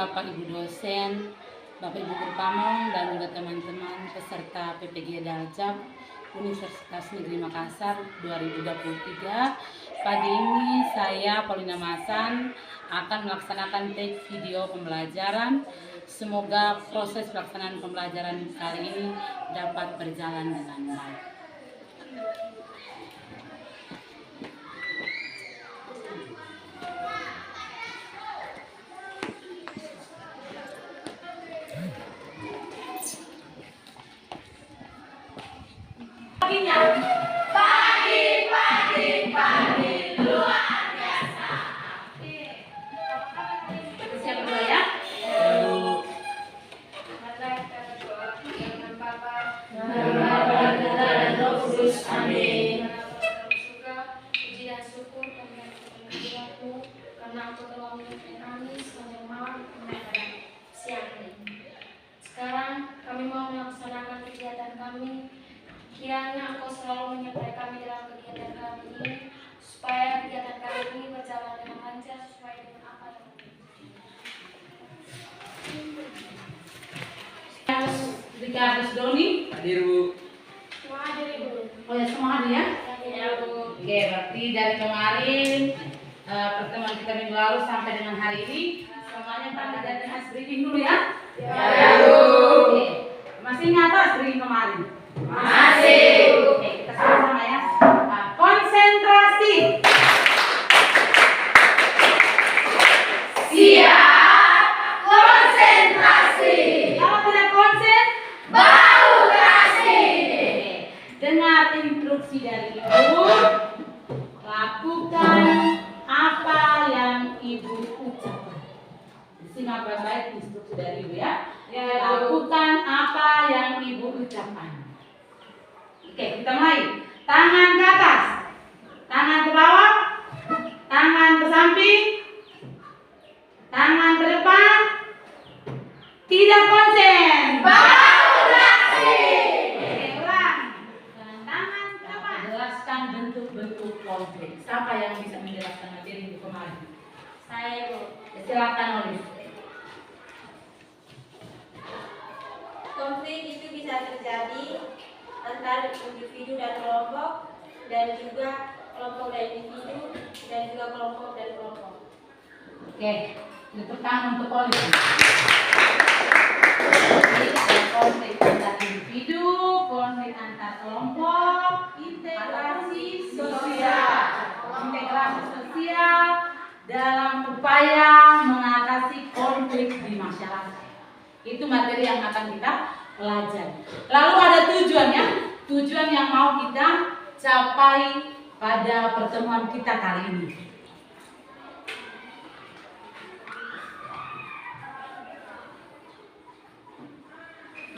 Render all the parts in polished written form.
Bapak Ibu dosen, Bapak Ibu guru pamong, dan juga teman-teman peserta PPG Daljab Universitas Negeri Makassar 2023. Pagi ini saya Paulina Masan akan melaksanakan take video pembelajaran. Semoga proses pelaksanaan pembelajaran kali ini dapat berjalan dengan baik. Pagi luar biasa. Siap dulu ya. Amin. Puji dan syukur karena Engkau telah menyertai kami sepanjang malam pada siang ini. Sekarang kami mau melaksanakan kegiatan kami. Kiranya Engkau selalu menyertai kami dalam kegiatan kami ini, supaya kegiatan kami ini berjalan dengan lancar sesuai dengan apa yang Ricardo Doni Hadir, Bu. semua hadir Ibu. Oh ya, semua hadir ya? Ya Bu. Oke, berarti dari kemarin pertemuan kita minggu lalu sampai dengan hari ini semuanya pada datang briefing dulu ya? Ya Bu. Oke. Masih ingat tas briefing kemarin? Masih. Oke, kita sama-sama ya. Konsentrasi. Siap. Konsentrasi. Kalau tidak konsen, Bau terasi. dengar instruksi dari Ibu. Lakukan apa yang Ibu ucapkan. Simak baik-baik instruksi dari Ibu ya. Lakukan apa yang Ibu ucapkan. Oke, kita mulai. Tangan ke atas, tangan ke bawah, tangan ke samping, tangan ke depan. Tidak konsen. Bau terasi. Oke, ulang. Tangan ke depan. Jelaskan bentuk-bentuk konflik. Siapa yang bisa menjelaskan materi itu kemarin? Saya Bu. Silakan nulis. Konflik itu bisa terjadi antara individu dan kelompok, dan juga kelompok dan individu, dan juga kelompok dan kelompok. Oke, itu tangan untuk nulis. Jadi ada konflik antar individu, konflik antar kelompok, integrasi sosial. Integrasi sosial dalam upaya mengatasi konflik di masyarakat. Itu materi yang akan kita pelajari. Lalu ada tujuannya, tujuan yang mau kita capai pada pertemuan kita kali ini.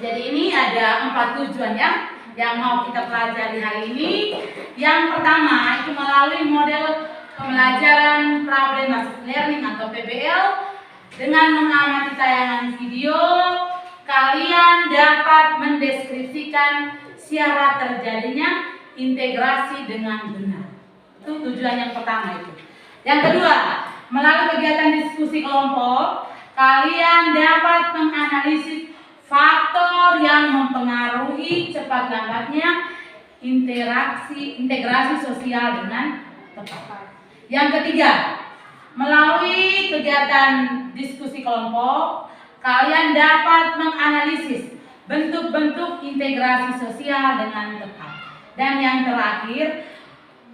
Jadi ini ada 4 tujuan ya yang mau kita pelajari hari ini. Yang pertama itu melalui model pembelajaran problem based learning atau PBL. Dengan mengamati tayangan video, kalian dapat mendeskripsikan syarat terjadinya integrasi dengan benar. Itu tujuan yang pertama itu. Yang kedua, melalui kegiatan diskusi kelompok, kalian dapat menganalisis faktor yang mempengaruhi cepat lambatnya integrasi sosial dengan tepat. Yang ketiga, melalui kegiatan diskusi kelompok, kalian dapat menganalisis bentuk-bentuk integrasi sosial dengan tepat. Dan yang terakhir,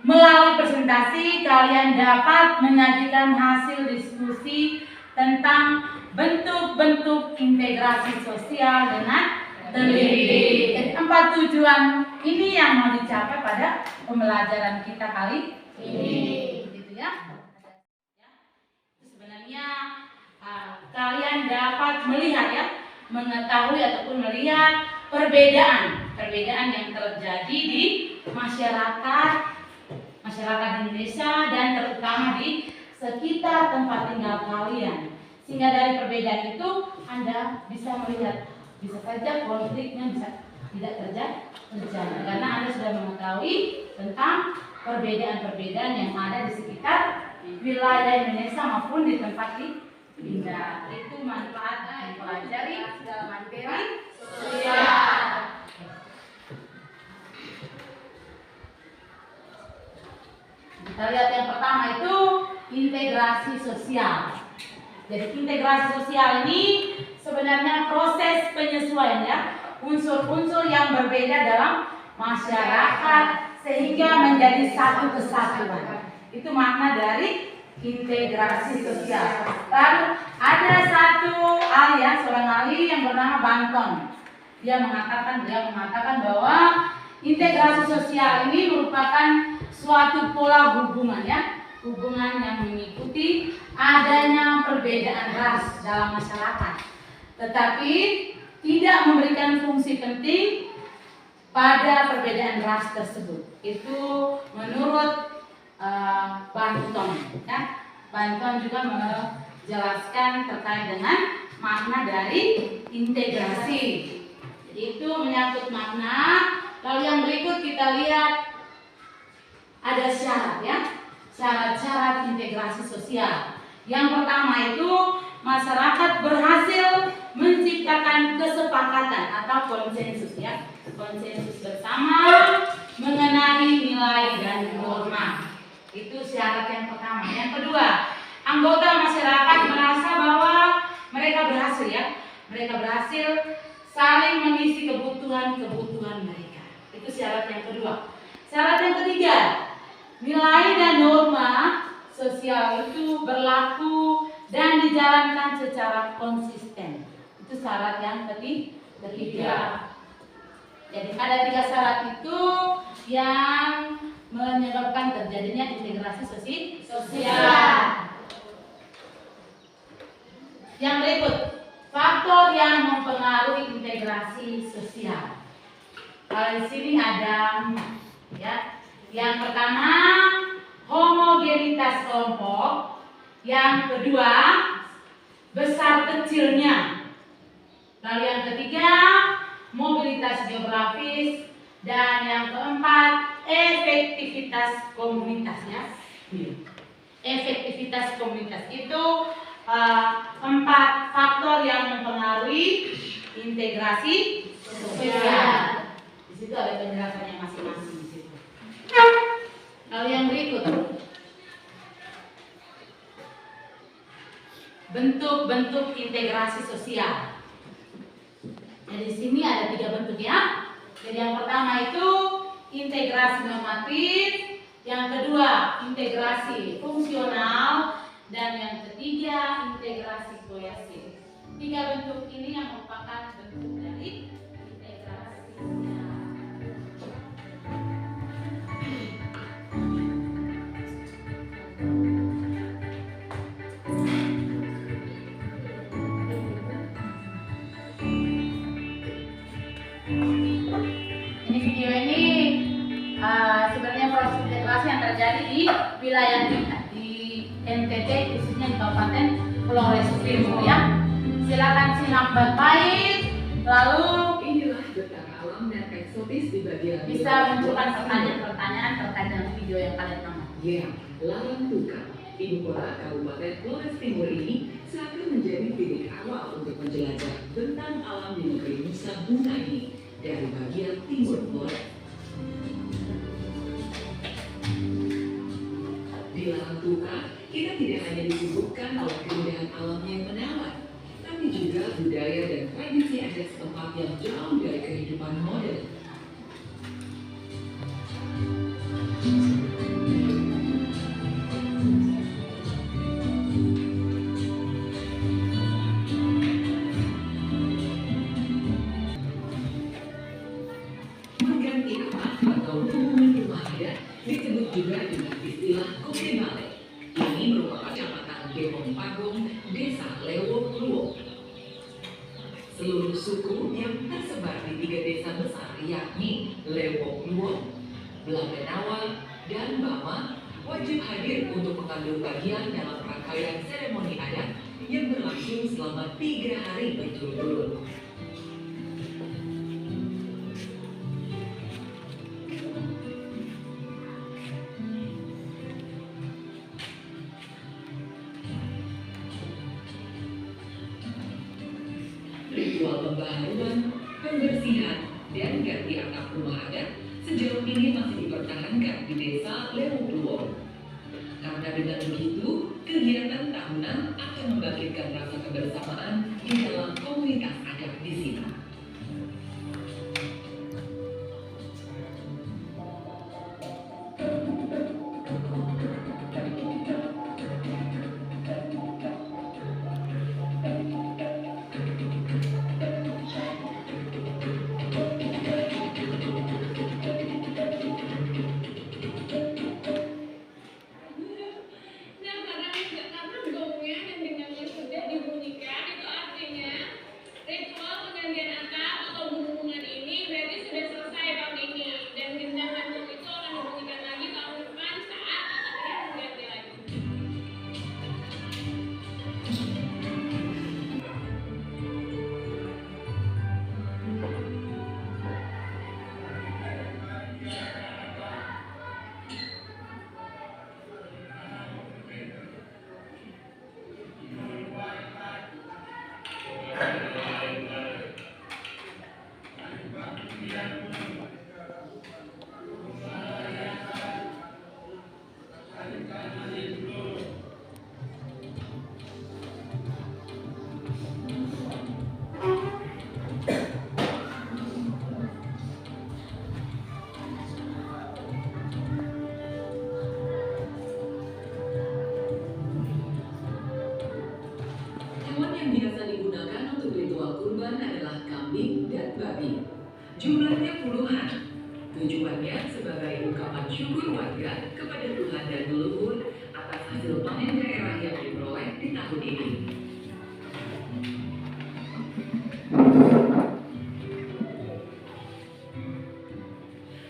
melalui presentasi, kalian dapat menyajikan hasil diskusi tentang bentuk-bentuk integrasi sosial dengan teliti. Jadi 4 tujuan ini yang mau dicapai pada pembelajaran kita kali ini. Gitu ya. Sebenarnya kalian dapat melihat ya, mengetahui ataupun melihat perbedaan yang terjadi di masyarakat Indonesia dan terutama di sekitar tempat tinggal kalian. Sehingga dari perbedaan itu Anda bisa melihat, bisa saja konfliknya bisa tidak terjadi karena Anda sudah mengetahui tentang perbedaan-perbedaan yang ada di sekitar wilayah Indonesia maupun di tempat Tidak, itu manfaat mempelajari segala materi sosial. Kita lihat yang pertama itu integrasi sosial. Jadi integrasi sosial ini sebenarnya proses penyesuaian ya unsur-unsur yang berbeda dalam masyarakat sehingga menjadi satu kesatuan. Itu makna dari integrasi sosial. Lalu ada satu ahli ya, seorang ahli yang bernama Banton. Dia mengatakan bahwa integrasi sosial ini merupakan suatu pola hubungan ya, hubungan yang mengikuti adanya perbedaan ras dalam masyarakat, tetapi tidak memberikan fungsi penting pada perbedaan ras tersebut. Itu menurut Banton ya. Banton juga menjelaskan terkait dengan makna dari integrasi. Jadi itu menyangkut makna. Lalu yang berikut kita lihat ada syarat ya, syarat-syarat integrasi sosial. Yang pertama itu masyarakat berhasil menciptakan kesepakatan atau konsensus ya, konsensus bersama mengenai nilai dan norma. Itu syarat yang pertama. Yang kedua, anggota masyarakat merasa bahwa mereka berhasil ya, mereka berhasil saling mengisi kebutuhan mereka. Itu syarat yang kedua. Syarat yang ketiga, nilai dan norma sosial itu berlaku dan dijalankan secara konsisten. Itu syarat yang ketiga. Jadi ada 3 syarat itu yang menyebabkan terjadinya integrasi sosial. Yang berikut, faktor yang mempengaruhi integrasi sosial. Kalau di sini ada ya. Yang pertama, homogenitas kelompok. Yang kedua, besar kecilnya. Lalu yang ketiga, mobilitas geografis. Dan yang keempat, efektivitas komunitasnya. Efektivitas komunitas itu 4 faktor yang mempengaruhi integrasi sosial. Di situ ada penjelasannya masing-masing di situ. Lalu yang berikut, bentuk-bentuk integrasi sosial. Jadi di sini ada 3 bentuk ya. Jadi yang pertama itu integrasi normatif, yang kedua integrasi fungsional, dan yang ketiga integrasi kohesif. 3 bentuk ini yang merupakan bentuk dari integrasi sosial. Video ini sebenarnya proses integrasi yang terjadi di wilayah kita di NTT, khususnya di Kabupaten Flores Timur ya. Silakan simak baik-baik, lalu Inilah betapa alam dan eksotis di bagian bisa munculkan pertanyaan-pertanyaan terkait dengan video yang kalian tonton. Ya, Larang Tukang, ibu kota Kabupaten Flores Timur ini seakan menjadi titik awal untuk menjelajah tentang alam di negeri Nusa Buna ini dari bagian timur Flores. Di Larang Tukang, kita tidak hanya disibukkan oleh keindahan alamnya yang menawan, tapi juga budaya dan tradisi adat setempat yang jauh dari kehidupan modern. Mengganti rumah atau hubungan rumah adat disebut juga dengan istilah Kombale. Ini merupakan kecamatan Gebong Pagong, Desa Lewok Luwok. Seluruh suku yang tersebar di 3 desa besar yakni Lewok Luwok, Blambenawa, dan Bama wajib hadir untuk mengambil bagian dalam rangkaian seremoni adat yang berlangsung selama 3 hari berturut-turut. pembaharuan, pembersihan, dan ganti atap rumah adat sejauh ini masih dipertahankan di Desa Lewopluwo. Karena dengan begitu, kegiatan tahunan akan membangkitkan rasa kebersamaan di dalam komunitas adat di sini. Hewan yang biasa digunakan untuk ritual kurban adalah kambing dan babi. Jumlahnya puluhan. Tujuannya sebagai ungkapan syukur warga kepada Tuhan dan leluhur atas hasil panen daerah yang diperoleh di tahun ini.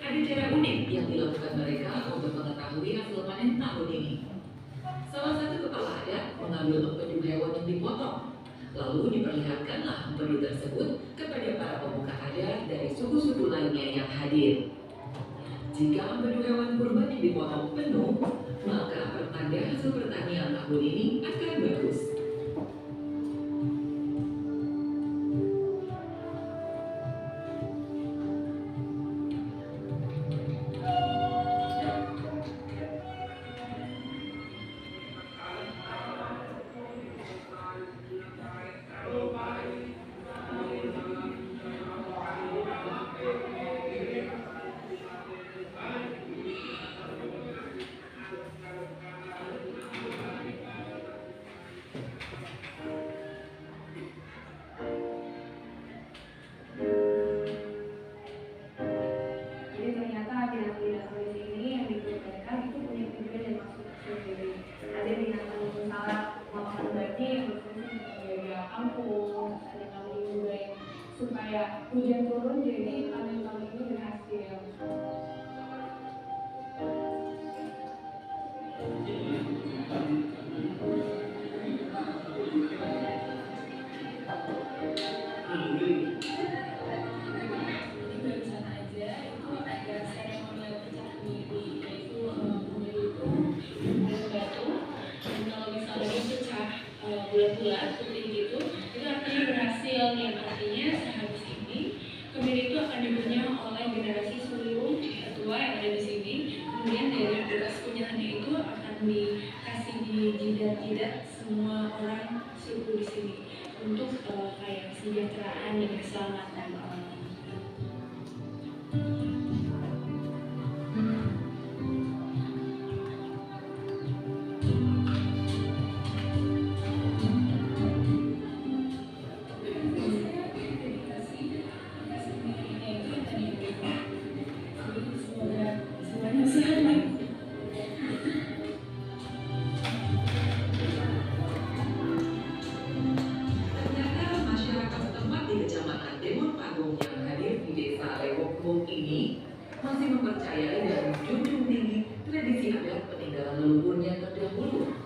Ada cara unik yang dilakukan mereka untuk mengetahui hasil panen tahun ini. Salah satu kepala adat mengambil empedu hewan yang dipotong, lalu diperlihatkanlah empedu tersebut kepada para pemuka adat dari suku-suku lainnya yang hadir. Jika empedu hewan kurban yang dipotong penuh, maka pertanda hasil pertanian tahun ini akan bagus. Jadi ternyata binatang-binatang di sini yang dibuat mereka itu punya tujuan dan maksud tersendiri. Ada binatang yang misalnya makan babi yang berfungsi sebagai kampung, ada kambing juga yang supaya hujan turun jadi panen tahun ini berhasil. Bulat-bulat putih gitu, itu artinya berhasil. Yang artinya sehabis ini kemiri itu akan dipunya oleh generasi sulung tua yang ada di sini. Kemudian dari bekas punyaannya itu akan dikasih di jidat-jidat semua orang suku di sini untuk kayak kesejahteraan dan keselamatan. Ternyata masyarakat setempat di Kecamatan Demon Panggung yang hadir di Desa Lewopluwo ini masih mempercayai dan menjunjung tinggi tradisi adat peninggalan leluhurnya terdahulu.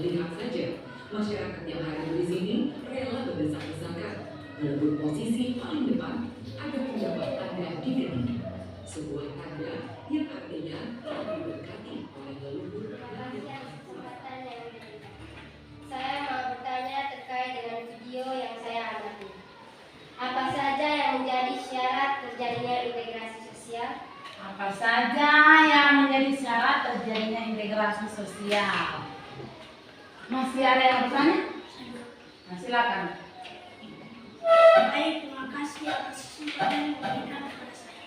Lihat saja, masyarakat yang hadir di sini rela berdesak-desakan merebut posisi paling depan agar mendapat tanda di kening. Sebuah tanda yang artinya telah diberkati oleh leluhur. Kesempatan yang diberikan. Saya mau bertanya terkait dengan video yang saya amati. terjadinya integrasi sosial. Apa saja yang menjadi syarat terjadinya integrasi sosial? Masih ada yang bertanya? Nah, silakan. Baik, terima kasih atas kesempatan yang diberikan kepada saya.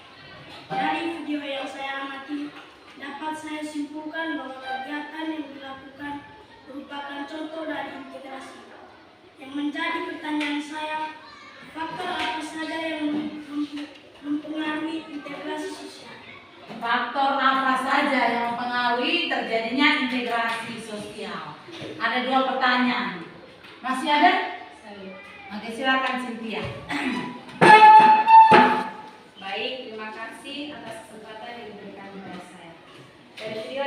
Dari video yang saya amati, dapat saya simpulkan bahwa kegiatan yang dilakukan merupakan contoh dari integrasi. Yang menjadi pertanyaan saya, faktor apa saja yang mempengaruhi integrasi sosial? Faktor apa saja yang mempengaruhi terjadinya integrasi sosial? Ada 2 pertanyaan. Masih ada? Oke, silakan Cynthia. Baik, terima kasih atas kesempatan yang diberikan kepada saya. Dari video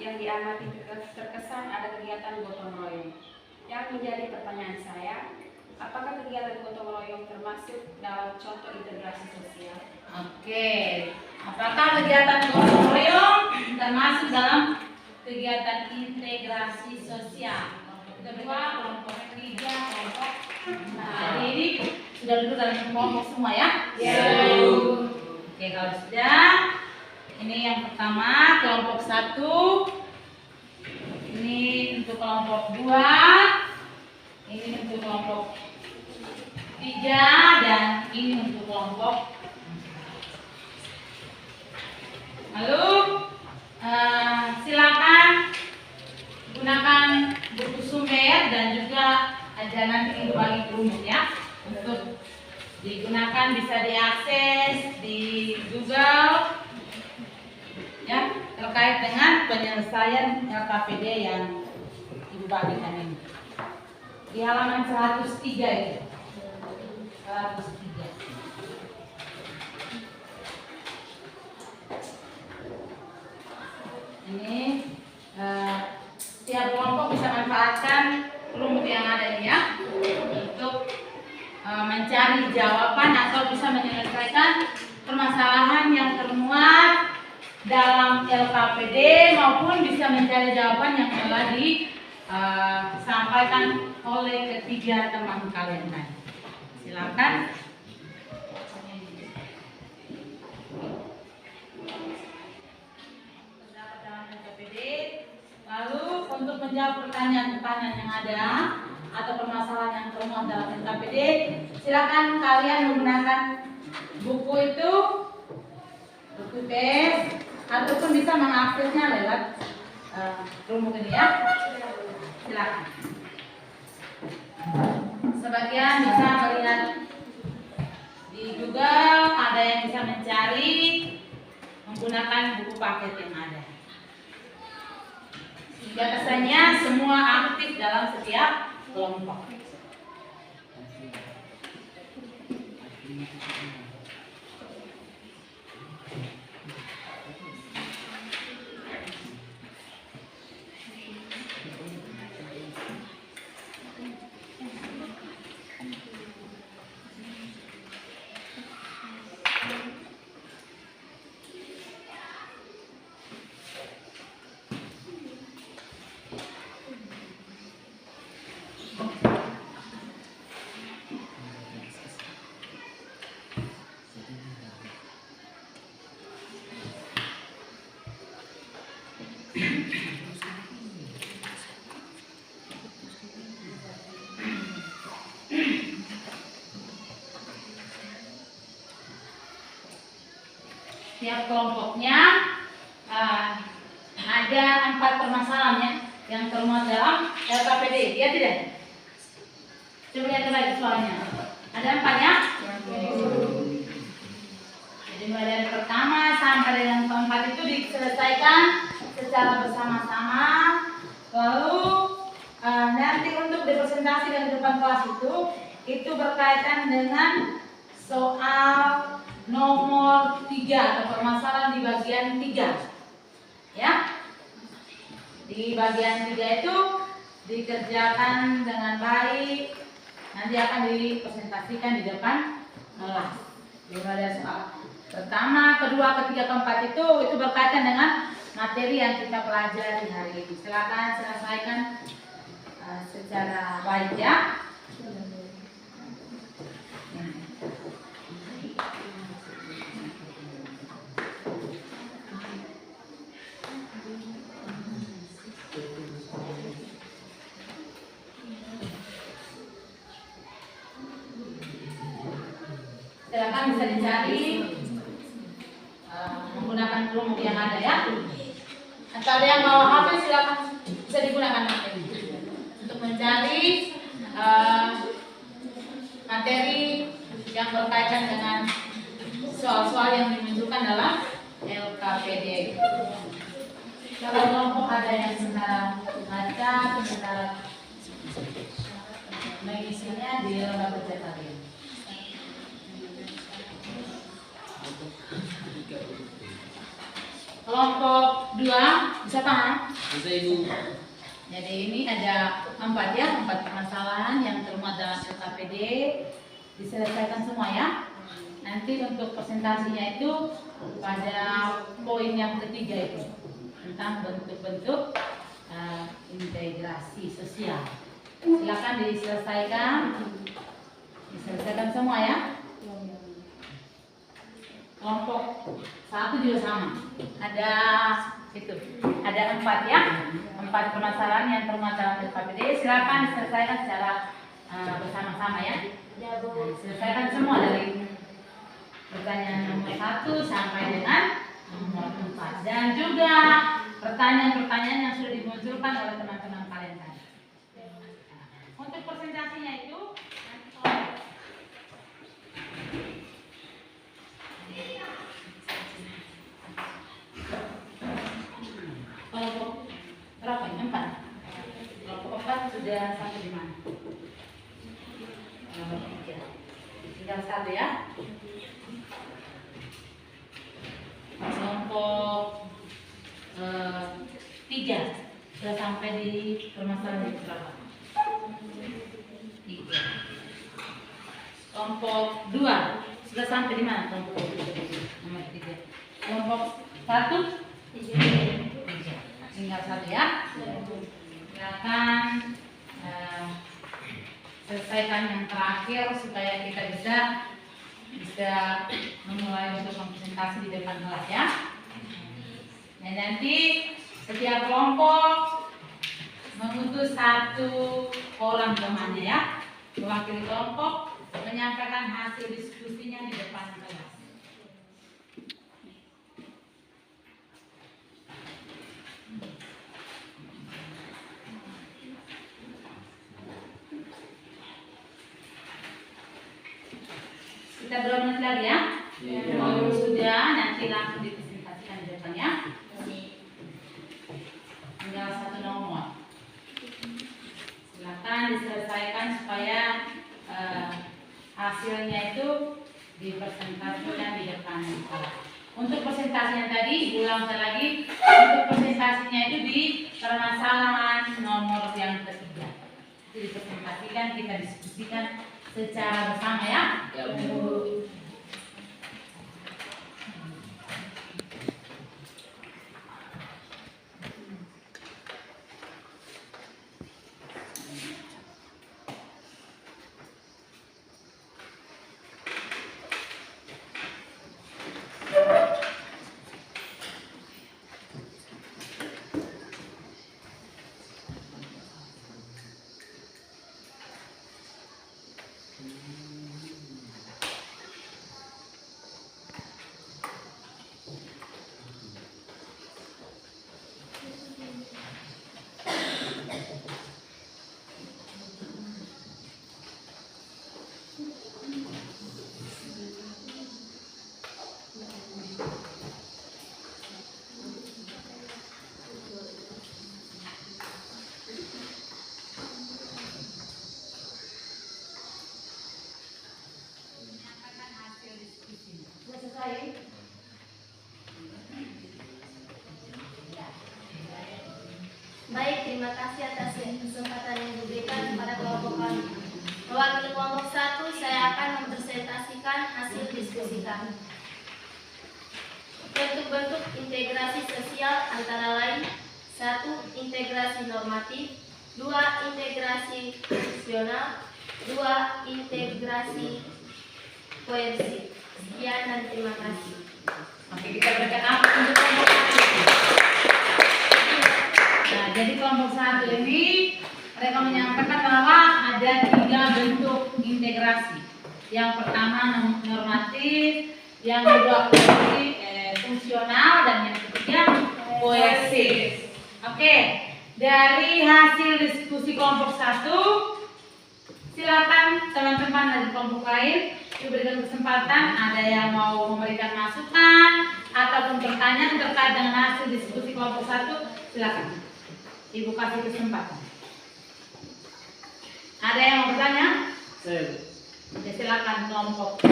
yang diamati terkesan ada kegiatan gotong royong. Yang menjadi pertanyaan saya, apakah kegiatan gotong royong termasuk dalam contoh integrasi sosial? Oke, apakah kegiatan gotong royong termasuk dalam kegiatan integrasi sosial? Kedua, kelompok 3, kelompok. Nah, ini sudah duduk dalam kelompok semua ya? Oke, kalau sudah, ini yang pertama kelompok 1, ini untuk kelompok 2, ini untuk kelompok 3, dan ini untuk kelompok. Lalu silakan gunakan buku sumber dan juga ada nanti dibagi rumus ya, untuk digunakan, bisa diakses di Google ya, terkait dengan penyelesaian LKPD yang Ibu bagikan ini di halaman 103 itu. 103. Ini setiap kelompok bisa manfaatkan rumus yang ada ini ya, untuk mencari jawaban atau bisa menyelesaikan permasalahan yang termuat dalam LKPD, maupun bisa mencari jawaban yang telah disampaikan oleh ketiga teman kalian tadi. Silakan. Lalu untuk menjawab pertanyaan-pertanyaan yang ada atau permasalahan yang termuat dalam LKPD, silakan kalian menggunakan buku itu, buku tes, ataupun bisa mengaksesnya lewat rumus ini ya. Silakan. Sebagian bisa melihat di Google, ada yang bisa mencari menggunakan buku paket yang ada. Sehingga kesannya semua aktif dalam setiap kelompok. Tiap kelompoknya ada 4 permasalahan yang termuat dalam LKPD, ya tidak? Coba lihat lagi soalnya. Ada 4 ya? Jadi mulai dari pertama sampai dengan keempat itu diselesaikan secara bersama-sama. Lalu nanti untuk dipresentasikan di depan kelas itu berkaitan dengan soal nomor 3 atau permasalahan di bagian 3 ya. Di bagian 3 itu dikerjakan dengan baik, nanti akan dipresentasikan di depan kelas. Jadi ada soal pertama, kedua, ketiga, keempat itu berkaitan dengan materi yang kita pelajari hari ini. Silakan selesaikan secara baik ya. silakan bisa dicari menggunakan kelompok yang ada ya. Atau ada yang bawa HP silakan bisa digunakan HP untuk mencari materi yang berkaitan dengan soal-soal yang dimunculkan dalam LKPD. Kalau kelompok ada yang sementara baca, sementara mengisinya di lembar baca kalian. Kelompok 2 bisa paham? Bisa Ibu. Jadi ini ada 4 permasalahan yang termuat dalam LKPD, diselesaikan semua ya. Nanti untuk presentasinya itu pada poin yang ketiga itu tentang bentuk-bentuk integrasi sosial. Silakan diselesaikan semua ya. Kelompok 1 juga sama. Ada 4 ya, 4 permasalahan yang termuat dalam LKPD. Silakan diselesaikan secara bersama-sama ya. Selesaikan semua dari pertanyaan nomor 1 sampai dengan nomor 4 dan juga pertanyaan-pertanyaan yang sudah dimunculkan oleh teman-teman kalian tadi. Untuk presentasinya itu kelompok berapa ini? 4. Kelompok 4 sudah sampai di mana? Tinggal 1 ya. Kelompok 3 sudah sampai di permasalahan yang berapa? 3. Kelompok 2 sudah sampai di mana? Kelompok 3. Nomor 3. Kelompok 1 tinggal 1 ya. Silakan selesaikan yang terakhir supaya kita bisa memulai untuk presentasi di depan kelas ya. Dan nanti setiap kelompok mengutus 1 orang temannya ya, mewakili kelompok menyampaikan hasil diskusinya di depan kelas. Kita berapa menit lagi ya? Kalau sudah nanti langsung dipresentasikan di depan ya. Tinggal 1 nomor. Silakan diselesaikan supaya hasilnya itu dipresentasikan di depan kelas. Untuk presentasinya tadi, ulang lagi. Untuk presentasinya itu di permasalahan nomor yang ketiga. Itu dipresentasikan, kita diskusikan secara bersama ya. Baik, terima kasih atas kesempatan yang diberikan kepada kelompok kami. Mewakili kelompok 1, saya akan mempresentasikan hasil diskusi kami. Bentuk-bentuk integrasi sosial antara lain: 1. Integrasi normatif, 2. Integrasi fungsional, 2. Integrasi koersif. Sekian dan terima kasih. Oke, kita berikan apa untuk kelompok 1. Nah, jadi kelompok 1 ini mereka menyampaikan bahwa ada 3 bentuk integrasi. Yang pertama normatif, yang kedua fungsional, dan yang ketiga koesif. Oke, dari hasil diskusi kelompok 1, silakan teman-teman dari kelompok lain diberikan kesempatan. Ada yang mau memberikan masukan ataupun pertanyaan terkait dengan hasil diskusi kelompok 1, silakan. Ibu kasih kesempatan. Ada yang mau bertanya? Saya. Ya, silakan kelompok.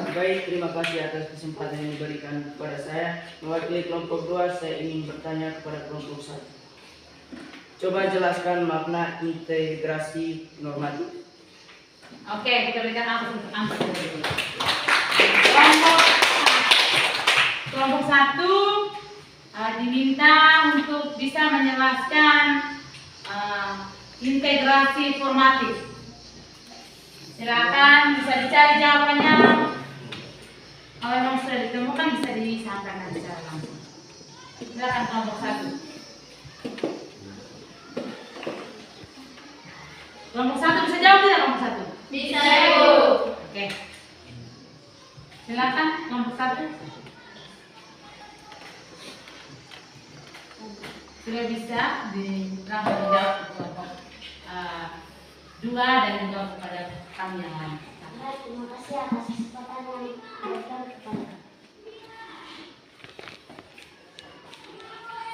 Baik, terima kasih atas kesempatan yang diberikan kepada saya. Mewakili kelompok 2, saya ingin bertanya kepada kelompok 1. Coba jelaskan makna integrasi normatif. Oke, kita berikan answer dulu. Kelompok 1 diminta untuk bisa menjelaskan integrasi formatif. Silakan bisa dicari jawabannya. Kalau memang sudah ditemukan bisa disampaikan secara langsung. Silakan kelompok 1. Kelompok 1 bisa jawab tidak kelompok 1? Bisa, Ibu. Oke. Silakan kelompok 1. Sudah bisa langsung menjawab kelompok 2 dan menjawab kepada kami yang lain. Baik, terima kasih atas kesempatan yang diberikan kepada kami.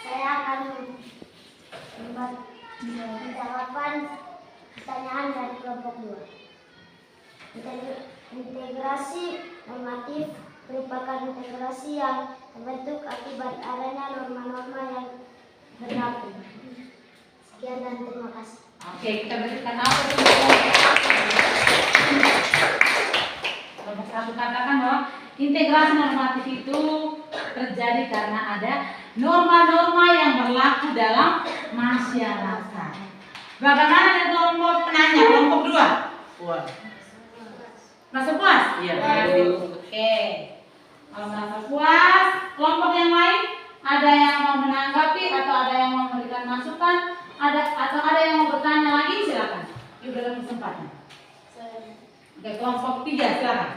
Saya akan menjawabkan pertanyaan dari kelompok 2. Integrasi normatif merupakan integrasi yang terbentuk akibat adanya norma-norma yang berlaku. Sekian dan terima kasih. Oke, kita berikan apa kelompok 1 katakan bahwa integrasi normatif itu terjadi karena ada norma-norma yang berlaku dalam masyarakat. Bagaimana dengan kelompok penanya, kelompok 2? Puas. Merasa puas? Iya. Oke. Kalau merasa puas, kelompok yang lain ada yang mau menanggapi atau ada yang mau memberikan masukan, atau ada yang mau bertanya lagi, silakan. Diberikan kesempatan. Oke, kelompok 3 silakan.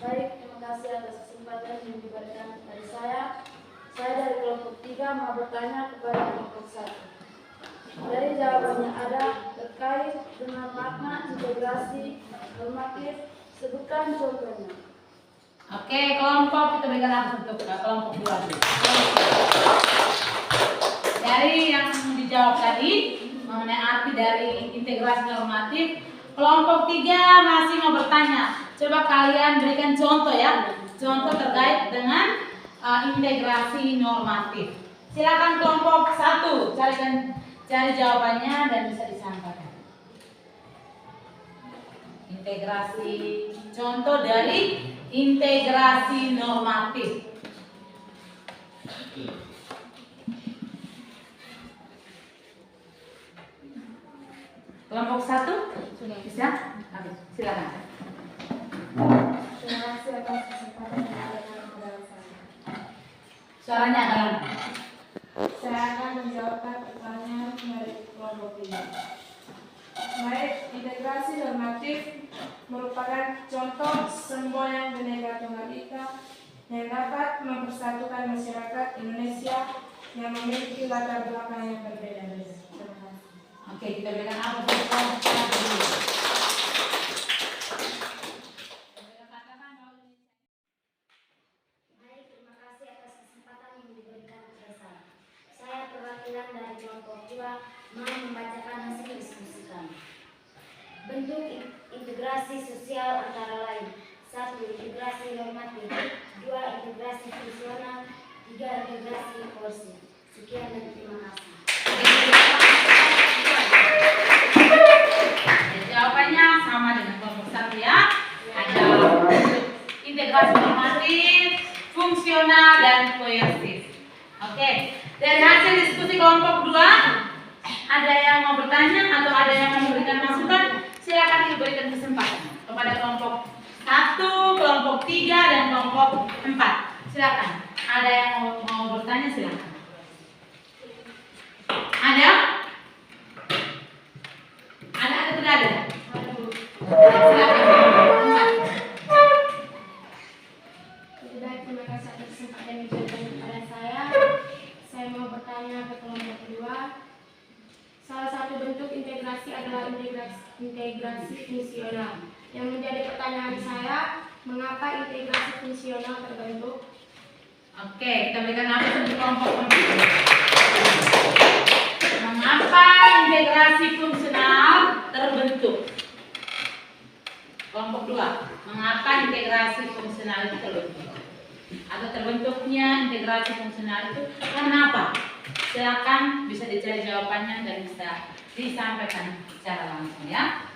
Baik, terima kasih atas kesempatan yang diberikan kepada saya. Saya dari kelompok 3 mau bertanya kepada kelompok 1. Dari jawabannya ada terkait dengan makna integrasi normatif, sebutkan contohnya. Oke, kelompok kita berikan apa untuk kelompok 2. Dari yang dijawab tadi mengenai arti dari integrasi normatif, kelompok 3 masih mau bertanya. Coba kalian berikan contoh ya, contoh terkait dengan integrasi normatif. Silakan kelompok 1 cari jawabannya dan bisa disampaikan. Integrasi, contoh dari integrasi normatif. Kelompok 1 sudah bisa? Oke, silakan. Terima kasih atas kesempatan yang diberikan kepada saya. Suaranya dalam. Saya akan menjawabkan pertanyaan dari kelompok 5. Baik, integrasi normatif merupakan contoh semboyan Bhinneka Tunggal Ika yang dapat mempersatukan masyarakat Indonesia yang memiliki latar belakang yang berbeda-beda. Terima kasih. Oke, kita berikan apa untuk kelompok 1 dulu. Baik, terima kasih atas kesempatan yang diberikan kepada saya. Saya perwakilan dari kelompok 2 mau membacakan hasil diskusi kami. Bentuk integrasi sosial antara lain: 1. Integrasi normatif, 2. Integrasi fungsional, 3. Integrasi koesif. Sekian dan terima kasih. Jawabannya sama dengan kelompok 1 ya. Ada integrasi normatif, fungsional, dan koesif. Oke, dari hasil diskusi kelompok 2, ada yang mau bertanya atau ada yang mau memberikan masukan? Silakan diberikan kesempatan kepada kelompok 1, kelompok 3, dan kelompok 4. Silakan. Ada yang mau bertanya, silakan. Ada? Ada atau tidak ada? Jadi baik, terima kasih atas kesempatan yang diberikan kepada saya. Saya mau bertanya ke kelompok kedua. Salah satu bentuk integrasi adalah integrasi fungsional. Yang menjadi pertanyaan saya, mengapa integrasi fungsional terbentuk? Oke, kita berikan apa untuk kelompok kedua. Mengapa integrasi fungsional terbentuk? Kelompok 2, mengapa integrasi fungsional itu terbentuk? Atau terbentuknya integrasi fungsional itu karena apa? Silakan bisa dicari jawabannya dan bisa disampaikan secara langsung ya.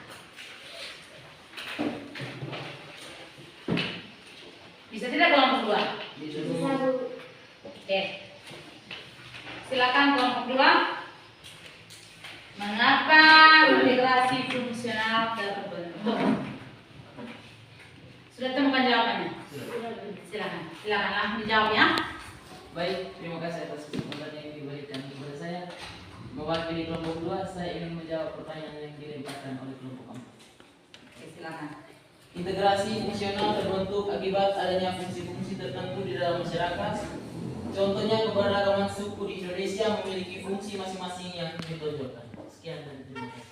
Bisa tidak kelompok 2? Bisa, Bu. Oke. Silakan kelompok 2. Mengapa integrasi fungsional terbentuk? Sudah temukan jawabannya? Silakan langsung dijawab ya. Baik, terima kasih atas kesempatan yang diberikan kepada saya. Mewakili kelompok 2, saya ingin menjawab pertanyaan yang dilemparkan oleh kelompok 4. Oke, silakan. Integrasi fungsional terbentuk akibat adanya fungsi-fungsi tertentu di dalam masyarakat. Contohnya, keberagaman suku di Indonesia memiliki fungsi masing-masing yang ditonjolkan. Sekian dan terima kasih.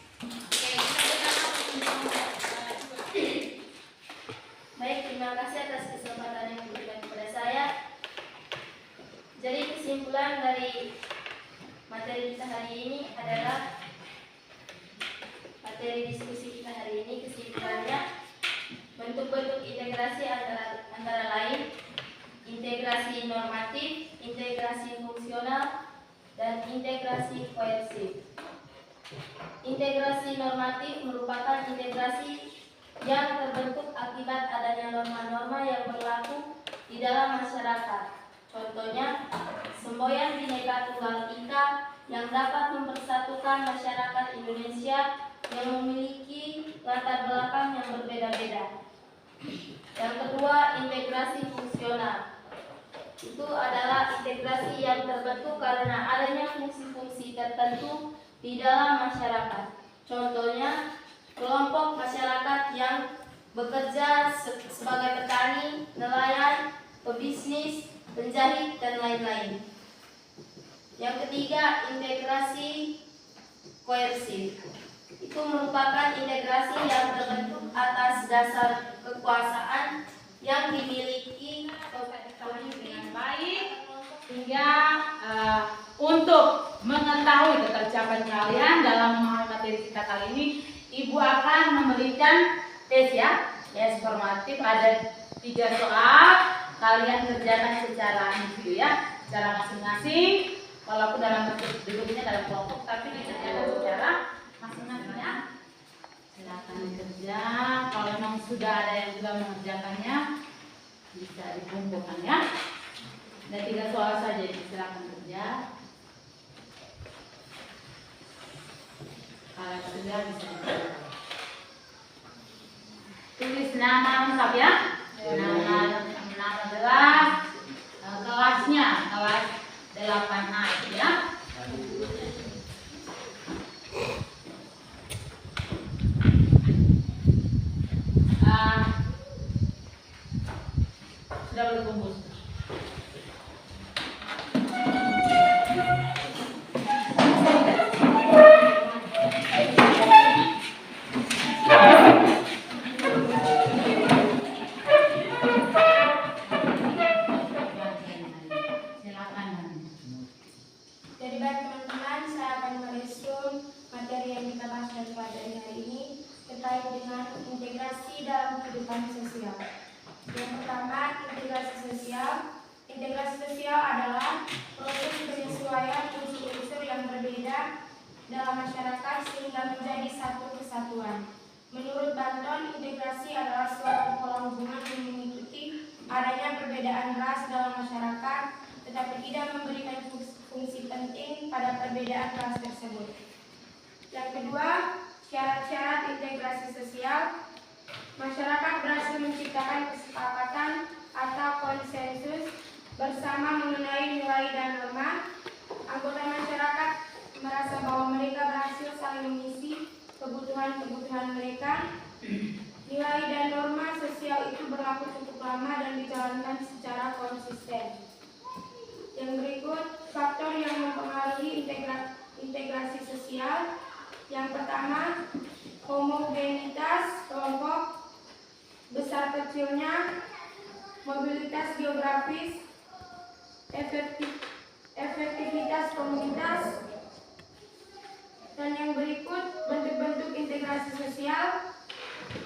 Baik, terima kasih atas kesempatan yang diberikan kepada saya. Jadi kesimpulan dari materi kita hari ini adalah materi diskusi kita hari ini, kesimpulannya bentuk-bentuk integrasi antara lain integrasi normatif, integrasi fungsional, dan integrasi koersif. Integrasi normatif merupakan integrasi yang terbentuk akibat adanya norma-norma yang berlaku di dalam masyarakat. Contohnya, semboyan Bhinneka Tunggal Ika yang dapat mempersatukan masyarakat Indonesia yang memiliki latar belakang yang berbeda-beda. Yang kedua, integrasi fungsional. Itu adalah integrasi yang terbentuk karena adanya fungsi-fungsi tertentu di dalam masyarakat. Contohnya, kelompok masyarakat yang bekerja sebagai petani, nelayan, pebisnis, penjahit, dan lain-lain. Yang ketiga, integrasi koersif. Itu merupakan integrasi yang terbentuk atas dasar kekuasaan yang dimiliki Dengan baik sehingga untuk mengetahui ketercapaian kalian dalam memahami materi kita kali ini, Ibu akan memberikan tes ya, tes formatif. Ada 3 soal, kalian kerjakan secara individu ya, secara masing-masing. Walaupun dalam bentuk duduknya dalam kelompok, tapi dikerjakan secara masing-masing ya. Silakan kerja. Kalau memang sudah ada yang juga mengerjakannya, bisa dikumpulkan ya. Ada 3 soal saja, silakan kerja. Kalau sudah bisa dikumpulkan. Tulis nama lengkap ya. Nama jelas, kelasnya, kelas 8A ya. Sudah berkumpul. Jadi baik teman-teman, saya akan meresum materi yang kita bahas dan pelajari hari ini terkait dengan integrasi dalam kehidupan sosial. Yang pertama, integrasi sosial. Integrasi sosial adalah proses penyesuaian unsur-unsur yang berbeda dalam masyarakat sehingga menjadi satu kesatuan. Menurut Banton, integrasi adalah suatu pola hubungan yang mengikuti adanya perbedaan ras dalam masyarakat, tetapi tidak memberikan fungsi penting pada perbedaan ras tersebut. Yang kedua, syarat-syarat integrasi sosial. Masyarakat berhasil menciptakan kesepakatan atau konsensus bersama mengenai nilai dan norma. Anggota masyarakat merasa bahwa mereka berhasil saling mengisi kebutuhan-kebutuhan mereka nilai dan norma sosial itu berlaku cukup lama dan dijalankan secara konsisten. Yang berikut faktor yang mempengaruhi integrasi sosial. Yang pertama, homogenitas kelompok, besar kecilnya, mobilitas geografis, efektivitas komunitas. Dan yang berikut bentuk-bentuk integrasi sosial.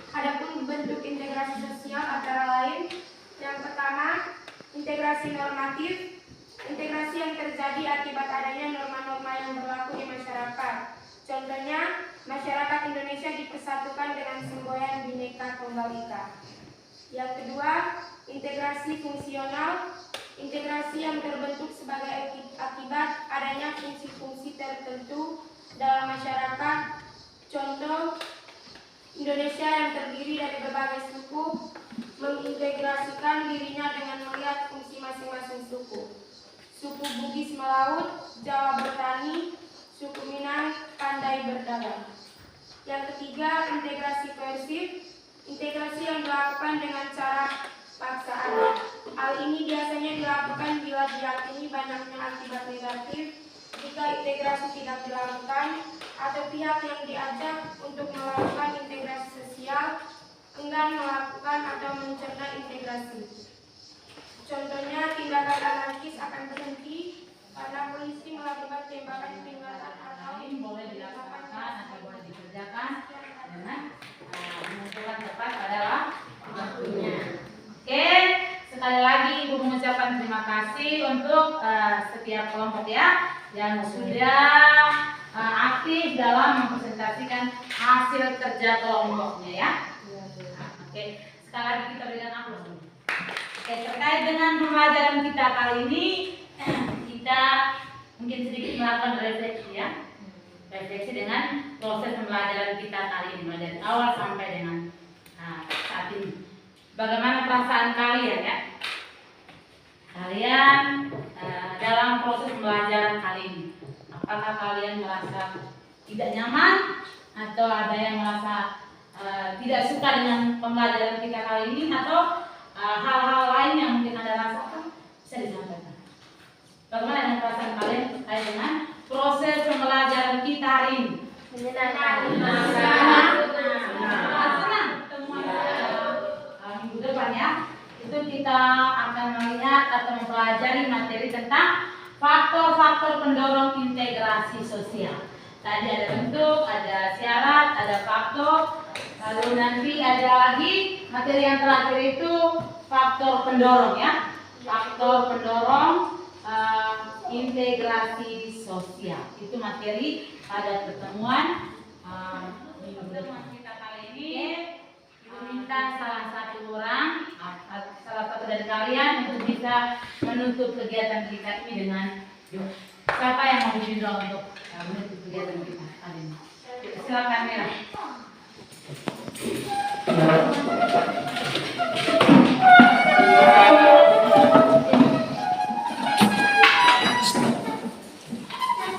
Adapun bentuk integrasi sosial antara lain, yang pertama, integrasi normatif, integrasi yang terjadi akibat adanya norma-norma yang berlaku di masyarakat. Contohnya, masyarakat Indonesia dipersatukan dengan semboyan Bhinneka Tunggal Ika. Yang kedua, integrasi fungsional, integrasi yang terbentuk sebagai akibat adanya fungsi-fungsi tertentu dalam masyarakat. Contoh, Indonesia yang terdiri dari berbagai suku mengintegrasikan dirinya dengan melihat fungsi masing-masing suku. Suku Bugis melaut, Jawa bertani, suku Minang pandai berdagang. Yang ketiga, integrasi koersif, integrasi yang dilakukan dengan cara paksaan. Hal ini biasanya dilakukan bila diyakini banyaknya akibat negatif jika integrasi tidak dilakukan, atau pihak yang diajak untuk melakukan integrasi sosial enggan melakukan atau mencerna integrasi. Contohnya, tindakan anarkis akan berhenti karena polisi melakukan tembakan peringatan atau Ini boleh dilakukan atau boleh dikerjakan dengan menentukan tepat adalah waktunya. Oke, sekali lagi Ibu mengucapkan terima kasih untuk setiap kelompok ya yang sudah aktif dalam mempresentasikan hasil kerja kelompoknya ya. Oke, sekali lagi kita berikan aplaus. Oke, terkait dengan pembelajaran kita kali ini, kita mungkin sedikit melakukan refleksi ya. Refleksi dengan proses pembelajaran kita kali ini, mulai dari awal sampai dengan saat ini. Bagaimana perasaan kalian ya? Kalian dalam proses pembelajaran kali ini, apakah kalian merasa tidak nyaman atau ada yang merasa tidak suka dengan pembelajaran kita kali ini, atau hal-hal lain yang mungkin Anda rasakan bisa disampaikan? Bagaimana dengan perasaan kalian terkait dengan proses pembelajaran kita hari ini? Menyenangkan. Minggu depan ya, itu kita akan melihat atau mempelajari materi tentang faktor-faktor pendorong integrasi sosial. Tadi ada bentuk, ada syarat, ada faktor, lalu nanti ada lagi materi yang terakhir itu faktor pendorong ya, faktor pendorong integrasi sosial. Itu materi pada pertemuan minggu depan kita kali ini. Minta salah satu orang, salah satu dari kalian untuk bisa menutup kegiatan kita ini dengan doa. Siapa yang mau bikin doa untuk menutup kegiatan kita hari ini? Silakan Mira.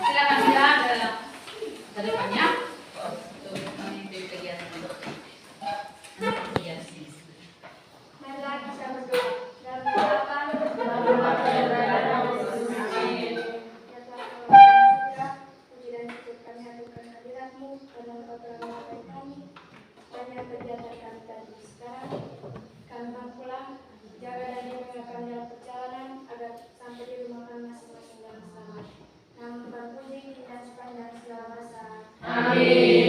Silakan Mira ke depannya untuk memimpin kegiatan ini. Marilah kita berdoa. Dalam nama Bapa dan puji dan syukur kami haturkan hadirat-Mu karena Engkau telah menyertai kami sepanjang kegiatan kami tadi. Sekarang kami pulang, jaga dan lindungi kami dalam perjalanan agar sampai di rumah kami masing-masing dengan selamat. Namun Tuhan puji dan sepanjang segala masa. Amin.